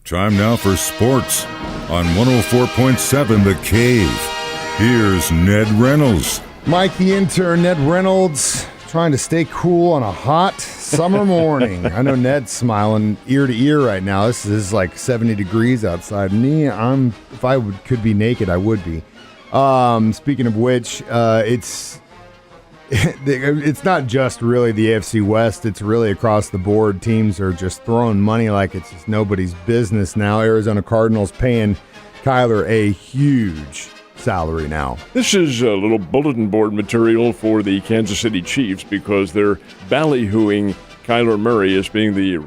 Time now for sports on 104.7 The Cave. Here's Ned Reynolds. Mike, the intern, Ned Reynolds, trying to stay cool on a hot summer morning. I know Ned's smiling ear to ear right now. This is like 70 degrees outside. Me, if I could be naked, I would be. Speaking of which, it's not just really the AFC West. It's really across the board. Teams are just throwing money like it's just nobody's business now. Arizona Cardinals paying Kyler a huge salary now. This is a little bulletin board material for the Kansas City Chiefs because they're ballyhooing Kyler Murray as being the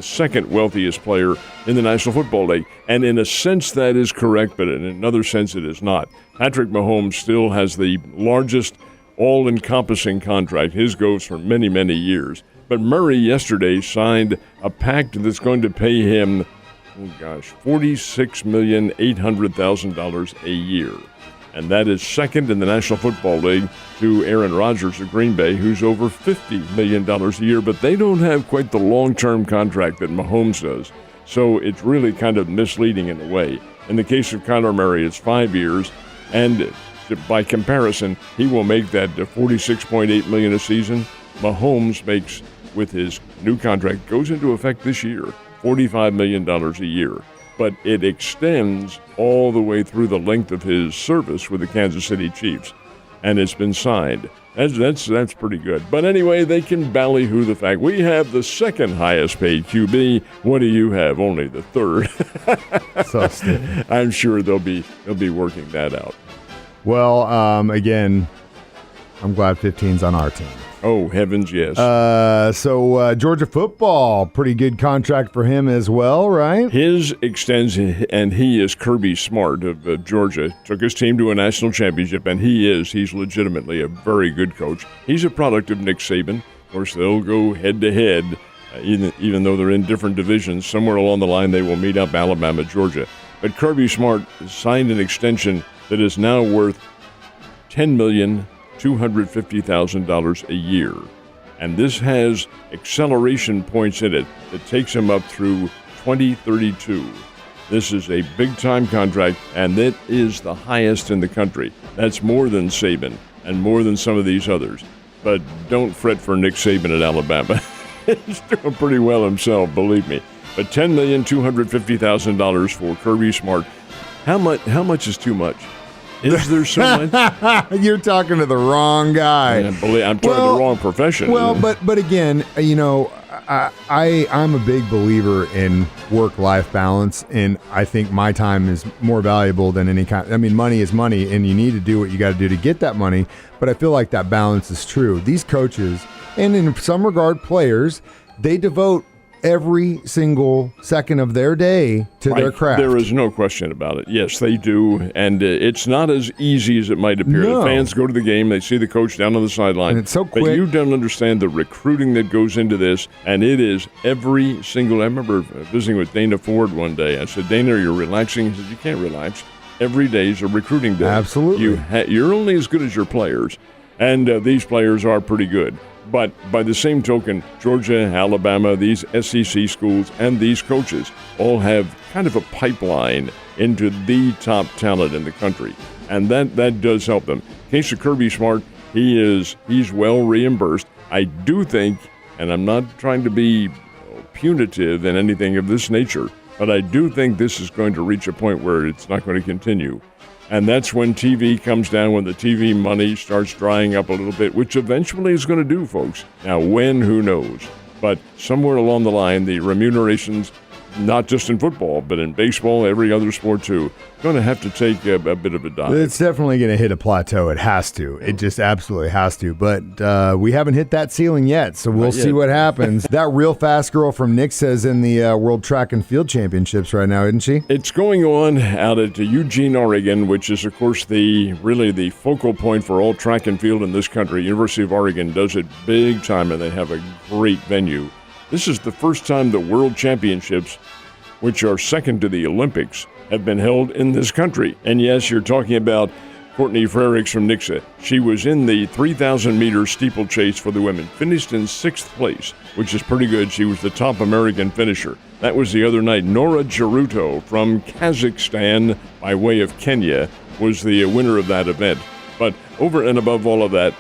second wealthiest player in the National Football League. And in a sense that is correct, but in another sense it is not. Patrick Mahomes still has the largest all-encompassing contract. His goes for many, many years. But Murray yesterday signed a pact that's going to pay him $46,800,000 a year. And that is second in the National Football League to Aaron Rodgers of Green Bay, who's over $50 million a year. But they don't have quite the long-term contract that Mahomes does. So it's really kind of misleading in a way. In the case of Kyler Murray, it's 5 years. And by comparison, he will make that $46.8 million a season. Mahomes makes, with his new contract, goes into effect this year, $45 million a year. But it extends all the way through the length of his service with the Kansas City Chiefs. And it's been signed. That's pretty good. But anyway, they can ballyhoo the fact we have the second highest paid QB. What do you have? Only the third. So stupid. I'm sure they'll be working that out. Well, again, I'm glad 15's on our team. Oh, heavens, yes. So Georgia football, pretty good contract for him as well, right? His extends, and he is Kirby Smart of Georgia. Took his team to a national championship, and he's legitimately a very good coach. He's a product of Nick Saban. Of course, they'll go head-to-head, even though they're in different divisions. Somewhere along the line, they will meet up Alabama, Georgia. But Kirby Smart signed an extension that is now worth $10,250,000 a year. And this has acceleration points in it that takes him up through 2032. This is a big-time contract, and that is the highest in the country. That's more than Saban and more than some of these others. But don't fret for Nick Saban at Alabama. He's doing pretty well himself, believe me. But $10,250,000 for Kirby Smart. How much is too much? Is there so much? You're talking to the wrong guy. I'm talking to the wrong profession. Well, but again, I'm a big believer in work-life balance, and I think my time is more valuable than any kind. I mean, money is money, and you need to do what you got to do to get that money. But I feel like that balance is true. These coaches, and in some regard, players, they devote every single second of their day to their craft. There is no question about it. Yes, they do. And it's not as easy as it might appear. No. The fans go to the game, they see the coach down on the sideline. And it's so quick. But you don't understand the recruiting that goes into this. And it is every single. I remember visiting with Dana Ford one day. I said, Dana, you're relaxing? He said, you can't relax. Every day is a recruiting day. Absolutely. You're only as good as your players. And these players are pretty good. But by the same token, Georgia, Alabama, these SEC schools, and these coaches all have kind of a pipeline into the top talent in the country. And that does help them. In case of Kirby Smart, he's well reimbursed. I do think, and I'm not trying to be punitive in anything of this nature, but I do think this is going to reach a point where it's not going to continue. And that's when TV comes down, when the TV money starts drying up a little bit, which eventually is going to do, folks. Now, when, who knows? But somewhere along the line, the remunerations, not just in football, but in baseball, every other sport too, going to have to take a bit of a dive. It's definitely going to hit a plateau. It has to. It just absolutely has to. But we haven't hit that ceiling yet, so we'll see what happens. That real fast girl from Nick says in the World Track and Field Championships right now, isn't she? It's going on out at Eugene, Oregon, which is, of course, really the focal point for all track and field in this country. University of Oregon does it big time, and they have a great venue. This is the first time the World Championships, which are second to the Olympics, have been held in this country. And yes, you're talking about Courtney Frerichs from Nixa. She was in the 3,000-meter steeplechase for the women, finished in 6th place, which is pretty good. She was the top American finisher. That was the other night. Nora Jaruto from Kazakhstan, by way of Kenya, was the winner of that event. But over and above all of that,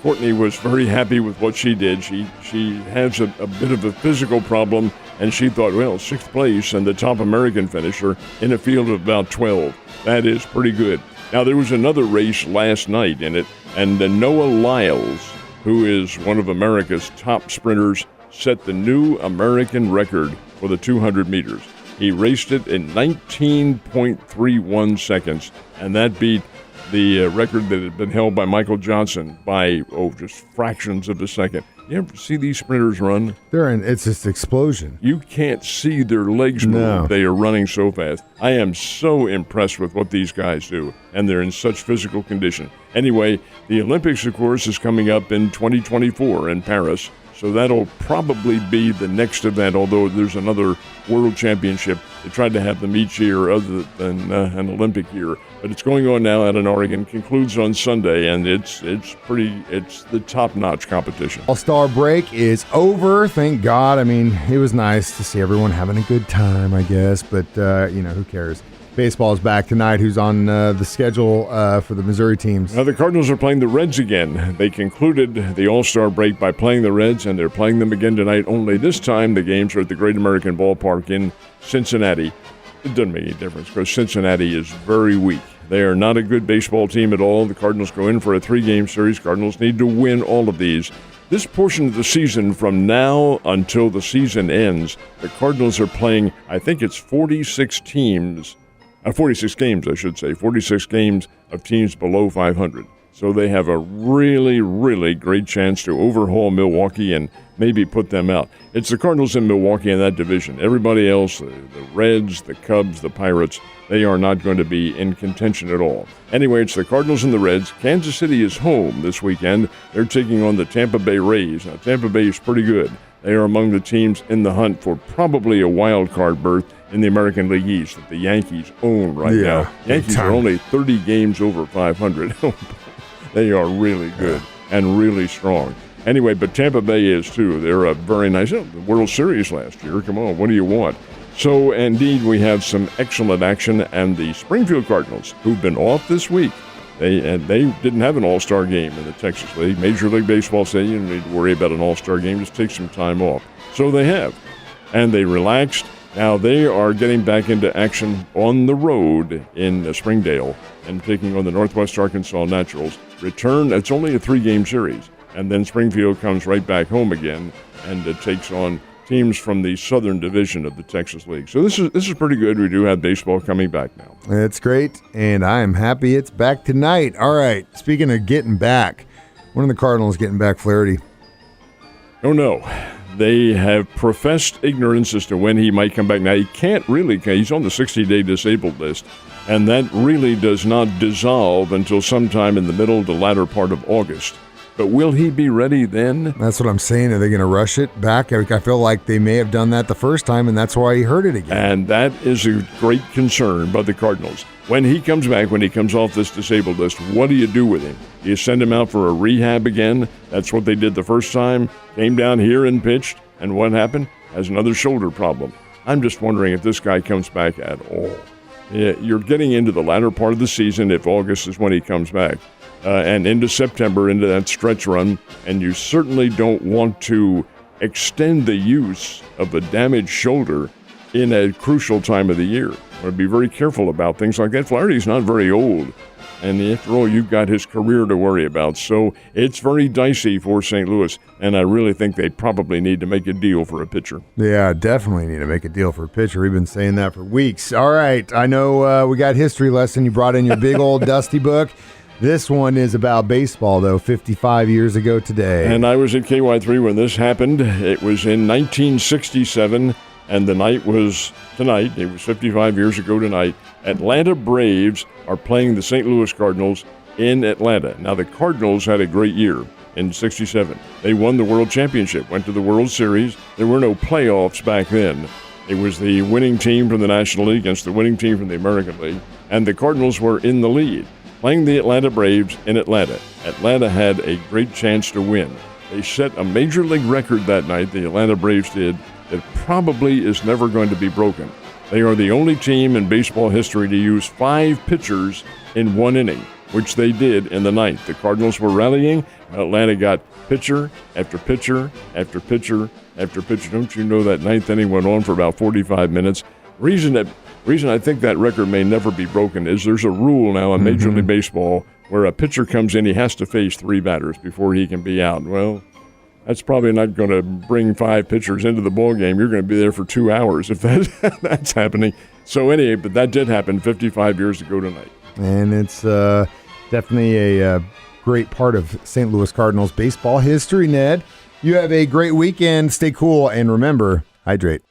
Courtney was very happy with what she did. She has a bit of a physical problem, and she thought, well, 6th place and the top American finisher in a field of about 12. That is pretty good. Now, there was another race last night in it, and Noah Lyles, who is one of America's top sprinters, set the new American record for the 200 meters. He raced it in 19.31 seconds, and that beat the record that had been held by Michael Johnson by, just fractions of a second. You ever see these sprinters run? It's just explosion. You can't see their legs move. No. They are running so fast. I am so impressed with what these guys do, and they're in such physical condition. Anyway, the Olympics, of course, is coming up in 2024 in Paris, so that'll probably be the next event, although there's another World Championship. They tried to have them each year other than an Olympic year. But it's going on now out in Oregon, concludes on Sunday, and it's the top-notch competition. All-Star break is over, thank God. I mean, it was nice to see everyone having a good time, I guess, but, who cares? Baseball is back tonight. Who's on the schedule for the Missouri teams? Now, the Cardinals are playing the Reds again. They concluded the All-Star break by playing the Reds, and they're playing them again tonight, only this time the games are at the Great American Ballpark in Cincinnati. It doesn't make any difference because Cincinnati is very weak. They are not a good baseball team at all. The Cardinals go in for a 3-game series. Cardinals need to win all of these. This portion of the season, from now until the season ends, the Cardinals are playing, I think it's 46 games, I should say, 46 games of teams below 500. So they have a really, really great chance to overhaul Milwaukee and maybe put them out. It's the Cardinals in Milwaukee in that division. Everybody else, the Reds, the Cubs, the Pirates, they are not going to be in contention at all. Anyway, it's the Cardinals and the Reds. Kansas City is home this weekend. They're taking on the Tampa Bay Rays. Now, Tampa Bay is pretty good. They are among the teams in the hunt for probably a wild card berth in the American League East that the Yankees own right now. Yankees are only 30 games over 500. They are really good and really strong. Anyway, but Tampa Bay is too. They're a very nice. The World Series last year. Come on, what do you want? So, indeed, we have some excellent action, and the Springfield Cardinals, who've been off this week, they didn't have an all-star game in the Texas League. Major League Baseball said you don't need to worry about an all-star game, just take some time off. So they have, and they relaxed. Now they are getting back into action on the road in Springdale and taking on the Northwest Arkansas Naturals. Return, it's only a 3-game series, and then Springfield comes right back home again and takes on teams from the Southern Division of the Texas League. So this is pretty good. We do have baseball coming back now. It's great, and I am happy it's back tonight. All right, speaking of getting back, when are the Cardinals getting back Flaherty? Oh, no. They have professed ignorance as to when he might come back. Now, he can't really. He's on the 60-day disabled list, and that really does not dissolve until sometime in the middle to latter part of August. But will he be ready then? That's what I'm saying. Are they going to rush it back? I feel like they may have done that the first time, and that's why he hurt it again. And that is a great concern by the Cardinals. When he comes back, when he comes off this disabled list, what do you do with him? Do you send him out for a rehab again? That's what they did the first time. Came down here and pitched, and what happened? Has another shoulder problem. I'm just wondering if this guy comes back at all. You're getting into the latter part of the season, if August is when he comes back. And into September, into that stretch run, and you certainly don't want to extend the use of a damaged shoulder in a crucial time of the year. You want to be very careful about things like that. Flaherty's not very old, and after all, you've got his career to worry about. So it's very dicey for St. Louis, and I really think they probably need to make a deal for a pitcher. Yeah, definitely need to make a deal for a pitcher. We've been saying that for weeks. All right, I know we got history lesson. You brought in your big old dusty book. This one is about baseball, though, 55 years ago today. And I was at KY3 when this happened. It was in 1967, and the night was tonight. It was 55 years ago tonight. Atlanta Braves are playing the St. Louis Cardinals in Atlanta. Now, the Cardinals had a great year in 67. They won the World Championship, went to the World Series. There were no playoffs back then. It was the winning team from the National League against the winning team from the American League, and the Cardinals were in the lead. playing the Atlanta Braves in Atlanta. Atlanta had a great chance to win. They set a major league record that night, the Atlanta Braves did, that probably is never going to be broken. They are the only team in baseball history to use 5 pitchers in 1 inning, which they did in the ninth. The Cardinals were rallying. Atlanta got pitcher after pitcher after pitcher after pitcher. Don't you know that ninth inning went on for about 45 minutes? Reason I think that record may never be broken is there's a rule now in Major League Baseball where a pitcher comes in, he has to face 3 batters before he can be out. Well, that's probably not going to bring 5 pitchers into the ball game. You're going to be there for 2 hours if that's happening. So anyway, but that did happen 55 years ago tonight. And it's definitely a great part of St. Louis Cardinals baseball history, Ned. You have a great weekend. Stay cool, and remember, hydrate.